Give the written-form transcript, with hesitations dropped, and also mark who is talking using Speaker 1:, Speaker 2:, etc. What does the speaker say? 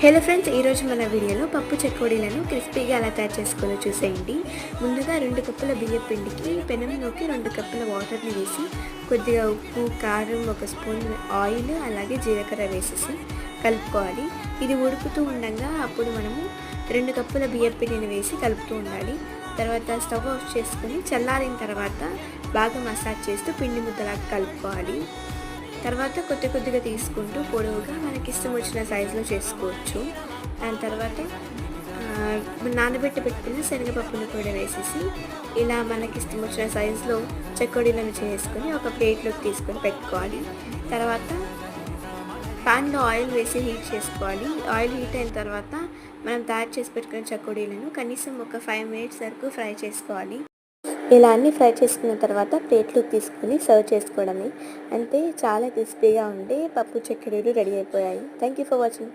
Speaker 1: Hello friends, ఈరోజు మన వీడియోలో పప్పు చెకోడీలను క్రిస్పీగా ఎలా తయారు చేసుకోవాలో చూసేయండి. ముందుగా 2 కప్పుల బియ్యం పిండికి పెనంలోకి 2 కప్పుల వాటర్ని వేసి కొద్దిగా ఉప్పు, కారం, 1 స్పూన్ ఆయిల్, అలాగే జీలకర్ర వేసేసి కలుపుకోవాలి. ఇది ఉడుకుతూ ఉండగా అప్పుడు మనము 2 కప్పుల బియ్యం పిండిని వేసి కలుపుతూ ఉండాలి. తర్వాత స్టవ్ ఆఫ్ చేసుకొని చల్లారిన తర్వాత బాగా మసాజ్ చేస్తూ పిండి ముద్దలాగా కలుపుకోవాలి. తర్వాత కొద్దిగా తీసుకుంటూ పొడవుగా మనకి ఇష్టం వచ్చిన సైజులో చేసుకోవచ్చు. దాని తర్వాత పెట్టుకున్న శనగపప్పును కూడా వేసేసి ఇలా మనకి ఇష్టం వచ్చిన సైజులో చెకోడీలను చేసుకొని ఒక ప్లేట్లోకి తీసుకొని పెట్టుకోవాలి. తర్వాత ప్యాన్లో ఆయిల్ వేసి హీట్ చేసుకోవాలి. ఆయిల్ హీట్ అయిన తర్వాత మనం తయారు చేసి పెట్టుకున్న చెకోడీలను కనీసం ఒక 5 మినిట్స్ వరకు ఫ్రై చేసుకోవాలి. ఇలా అన్నీ ఫ్రై చేసుకున్న తర్వాత ప్లేట్లోకి తీసుకొని సర్వ్ చేసుకోవడమే. అంతే, చాలా క్రిస్పీగా ఉండే పప్పు చెకోడీలు రెడీ అయిపోయాయి. Thank you for watching.